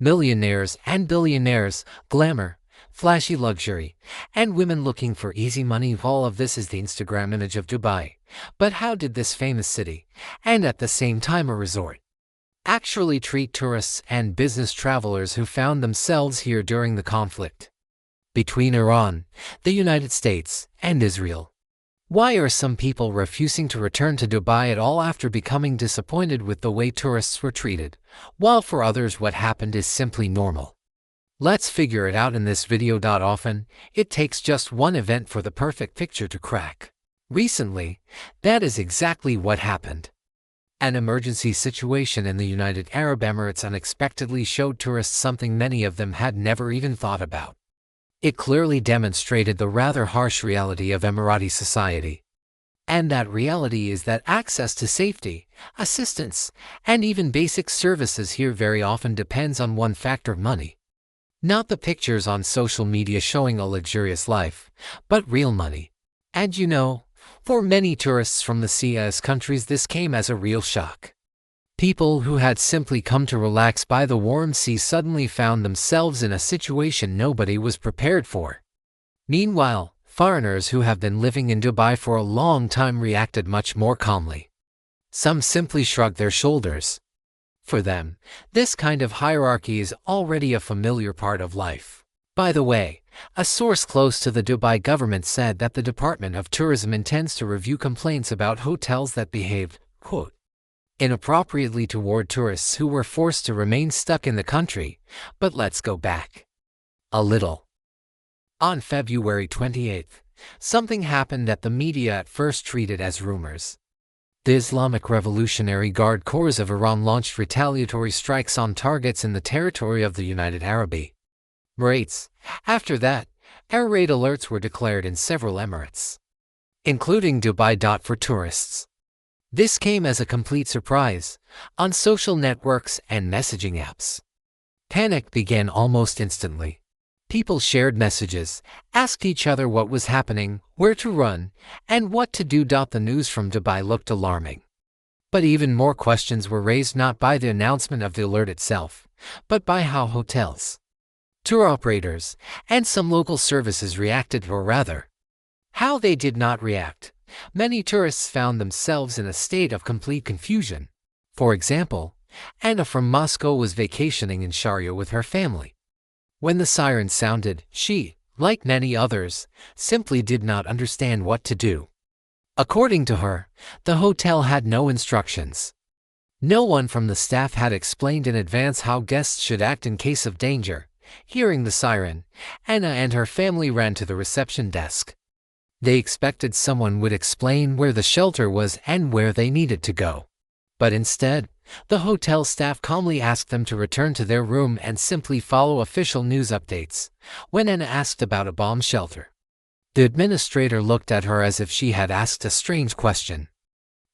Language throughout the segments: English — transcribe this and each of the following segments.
Millionaires and billionaires, glamour, flashy luxury, and women looking for easy money. All of this is the Instagram image of Dubai. But how did this famous city, and at the same time a resort, actually treat tourists and business travelers who found themselves here during the conflict between Iran, the United States, and Israel? Why are some people refusing to return to Dubai at all after becoming disappointed with the way tourists were treated, while for others what happened is simply normal? Let's figure it out in this video. Often, it takes just one event for the perfect picture to crack. Recently, that is exactly what happened. An emergency situation in the United Arab Emirates unexpectedly showed tourists something many of them had never even thought about. It clearly demonstrated the rather harsh reality of Emirati society. And that reality is that access to safety, assistance, and even basic services here very often depends on one factor: money. Not the pictures on social media showing a luxurious life, but real money. And for many tourists from the CIS countries, this came as a real shock. People who had simply come to relax by the warm sea suddenly found themselves in a situation nobody was prepared for. Meanwhile, foreigners who have been living in Dubai for a long time reacted much more calmly. Some simply shrugged their shoulders. For them, this kind of hierarchy is already a familiar part of life. By the way, a source close to the Dubai government said that the Department of Tourism intends to review complaints about hotels that behaved, quote, inappropriately toward tourists who were forced to remain stuck in the country. But let's go back a little. On February 28th, something happened that the media at first treated as rumors. The Islamic Revolutionary Guard Corps of Iran launched retaliatory strikes on targets in the territory of the United Arab Emirates. After that, air raid alerts were declared in several emirates, including Dubai. For tourists, this came as a complete surprise. On social networks and messaging apps, panic began almost instantly. People shared messages, asked each other what was happening, where to run, and what to do. The news from Dubai looked alarming. But even more questions were raised not by the announcement of the alert itself, but by how hotels, tour operators, and some local services reacted, or rather, how they did not react. Many tourists found themselves in a state of complete confusion. For example, Anna from Moscow was vacationing in Sharjah with her family. When the siren sounded, she, like many others, simply did not understand what to do. According to her, the hotel had no instructions. No one from the staff had explained in advance how guests should act in case of danger. Hearing the siren, Anna and her family ran to the reception desk. They expected someone would explain where the shelter was and where they needed to go. But instead, the hotel staff calmly asked them to return to their room and simply follow official news updates. When Anna asked about a bomb shelter, the administrator looked at her as if she had asked a strange question.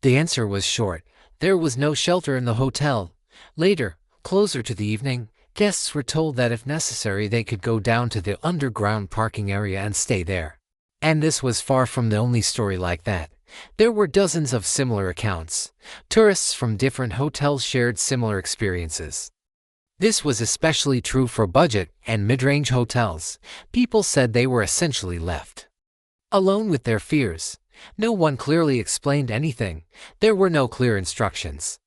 The answer was short: there was no shelter in the hotel. Later, closer to the evening, guests were told that if necessary they could go down to the underground parking area and stay there. And this was far from the only story like that. There were dozens of similar accounts. Tourists from different hotels shared similar experiences. This was especially true for budget and mid-range hotels. People said they were essentially left alone with their fears. No one clearly explained anything. There were no clear instructions,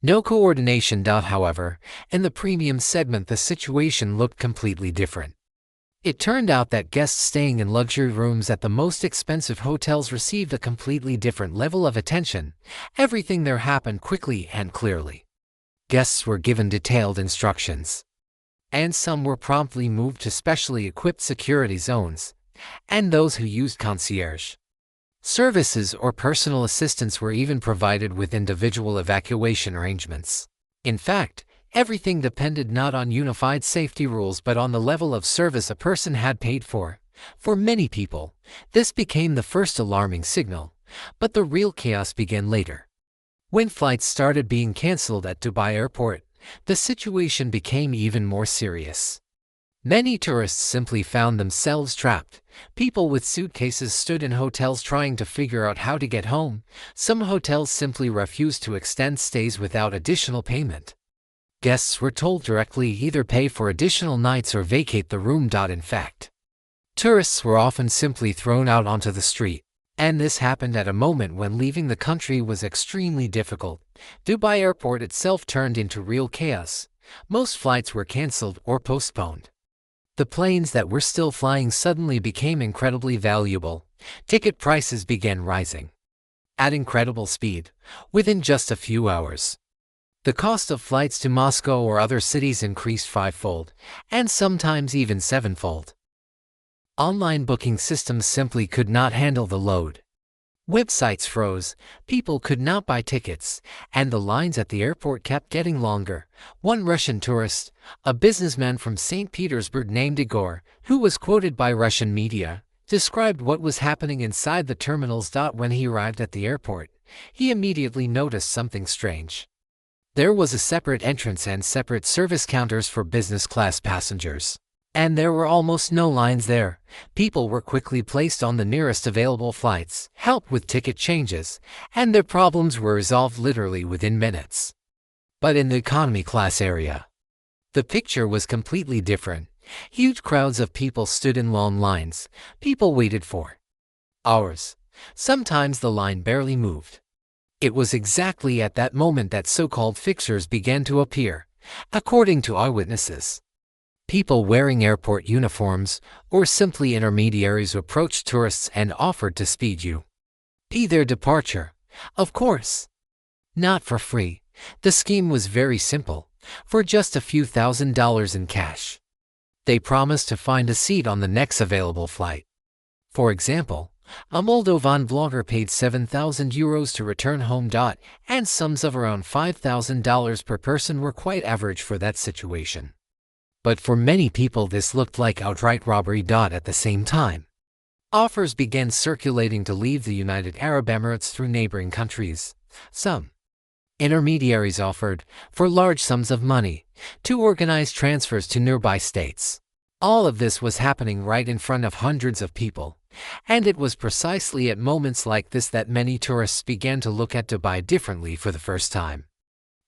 no coordination. However, in the premium segment the situation looked completely different. It turned out that guests staying in luxury rooms at the most expensive hotels received a completely different level of attention. Everything there happened quickly and clearly. Guests were given detailed instructions, and some were promptly moved to specially equipped security zones. And those who used concierge services or personal assistants were even provided with individual evacuation arrangements. In fact, everything depended not on unified safety rules but on the level of service a person had paid for. For many people, this became the first alarming signal, but the real chaos began later. When flights started being cancelled at Dubai Airport, the situation became even more serious. Many tourists simply found themselves trapped. People with suitcases stood in hotels trying to figure out how to get home. Some hotels simply refused to extend stays without additional payment. Guests were told directly either pay for additional nights or vacate the room. In fact, tourists were often simply thrown out onto the street. And this happened at a moment when leaving the country was extremely difficult. Dubai airport itself turned into real chaos. Most flights were cancelled or postponed. The planes that were still flying suddenly became incredibly valuable. Ticket prices began rising at incredible speed within just a few hours. The cost of flights to Moscow or other cities increased fivefold, and sometimes even sevenfold. Online booking systems simply could not handle the load. Websites froze, people could not buy tickets, and the lines at the airport kept getting longer. One Russian tourist, a businessman from St. Petersburg named Igor, who was quoted by Russian media, described what was happening inside the terminals. When he arrived at the airport, he immediately noticed something strange. There was a separate entrance and separate service counters for business class passengers. And there were almost no lines there. People were quickly placed on the nearest available flights, helped with ticket changes, and their problems were resolved literally within minutes. But in the economy class area, the picture was completely different. Huge crowds of people stood in long lines. People waited for hours. Sometimes the line barely moved. It was exactly at that moment that so-called fixers began to appear, according to eyewitnesses. People wearing airport uniforms, or simply intermediaries, approached tourists and offered to speed you their departure. Of course, not for free. The scheme was very simple. For just a few $1,000s in cash, they promised to find a seat on the next available flight. For example, a Moldovan vlogger paid €7,000 to return home. And sums of around $5,000 per person were quite average for that situation. But for many people this looked like outright robbery. At the same time, offers began circulating to leave the United Arab Emirates through neighboring countries. Some intermediaries offered, for large sums of money, to organize transfers to nearby states. All of this was happening right in front of hundreds of people. And it was precisely at moments like this that many tourists began to look at Dubai differently for the first time.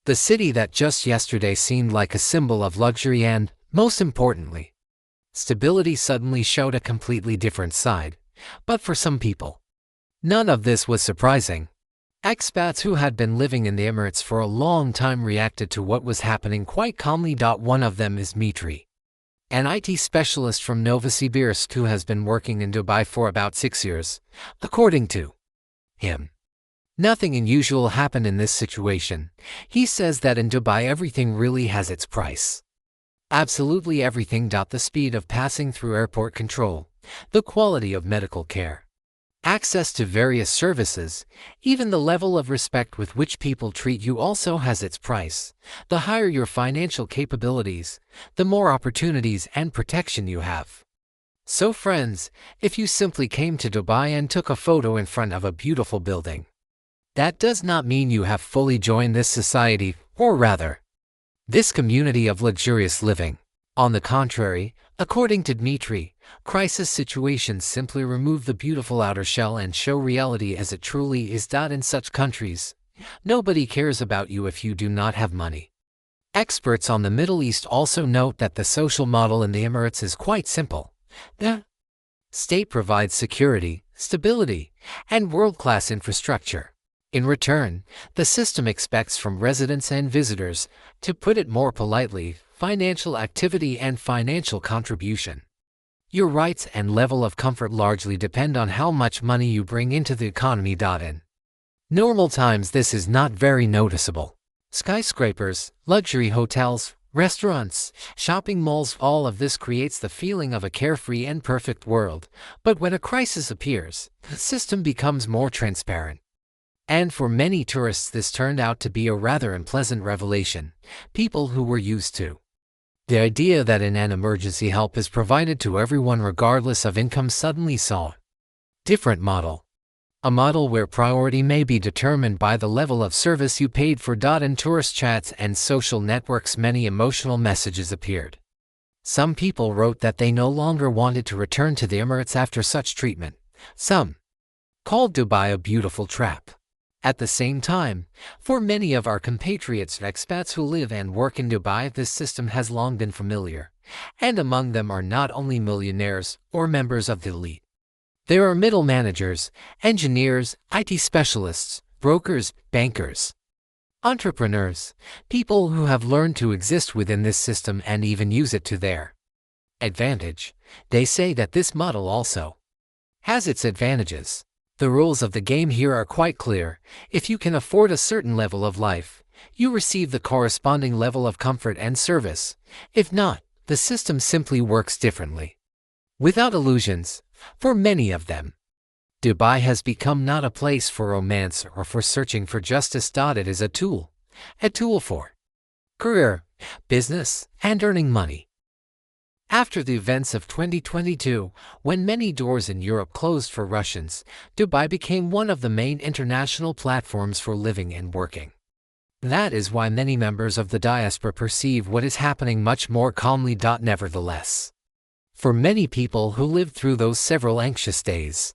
The city that just yesterday seemed like a symbol of luxury and, most importantly, stability suddenly showed a completely different side. But for some people, none of this was surprising. Expats who had been living in the Emirates for a long time reacted to what was happening quite calmly. One of them is Dmitry, an IT specialist from Novosibirsk who has been working in Dubai for about 6 years. According to him, nothing unusual happened in this situation. He says that in Dubai everything really has its price. Absolutely everything. The speed of passing through airport control, the quality of medical care, access to various services, even the level of respect with which people treat you also has its price. The higher your financial capabilities, the more opportunities and protection you have. So friends, if you simply came to Dubai and took a photo in front of a beautiful building, that does not mean you have fully joined this society, or rather, this community of luxurious living. On the contrary, according to Dmitry, crisis situations simply remove the beautiful outer shell and show reality as it truly is. In such countries, nobody cares about you if you do not have money. Experts on the Middle East also note that the social model in the Emirates is quite simple. The state provides security, stability, and world-class infrastructure. In return, the system expects from residents and visitors, to put it more politely, financial activity and financial contribution. Your rights and level of comfort largely depend on how much money you bring into the economy. In normal times this is not very noticeable. Skyscrapers, luxury hotels, restaurants, shopping malls, all of this creates the feeling of a carefree and perfect world. But when a crisis appears, the system becomes more transparent. And for many tourists this turned out to be a rather unpleasant revelation. People who were used to the idea that in an emergency help is provided to everyone regardless of income suddenly saw a different model. A model where priority may be determined by the level of service you paid for. In tourist chats and social networks many emotional messages appeared. Some people wrote that they no longer wanted to return to the Emirates after such treatment. Some called Dubai a beautiful trap. At the same time, for many of our compatriots expats who live and work in Dubai, this system has long been familiar, and among them are not only millionaires or members of the elite. There are middle managers, engineers, IT specialists, brokers, bankers, entrepreneurs, people who have learned to exist within this system and even use it to their advantage. They say that this model also has its advantages. The rules of the game here are quite clear. If you can afford a certain level of life, you receive the corresponding level of comfort and service. If not, the system simply works differently. Without illusions, for many of them, Dubai has become not a place for romance or for searching for justice. It is a tool for career, business, and earning money. After the events of 2022, when many doors in Europe closed for Russians, Dubai became one of the main international platforms for living and working. That is why many members of the diaspora perceive what is happening much more calmly. Nevertheless, for many people who lived through those several anxious days,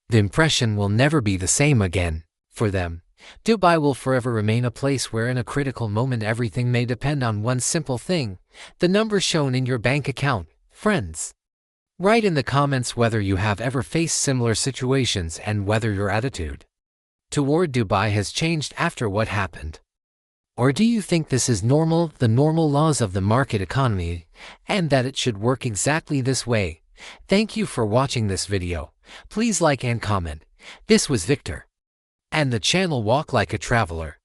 the impression will never be the same again. For them, Dubai will forever remain a place where in a critical moment everything may depend on one simple thing: the number shown in your bank account. Friends, write in the comments whether you have ever faced similar situations and whether your attitude toward Dubai has changed after what happened. Or do you think this is normal, the normal laws of the market economy, and that it should work exactly this way? Thank you for watching this video. Please like and comment. This was Victor, and the channel Walk Like a Traveler.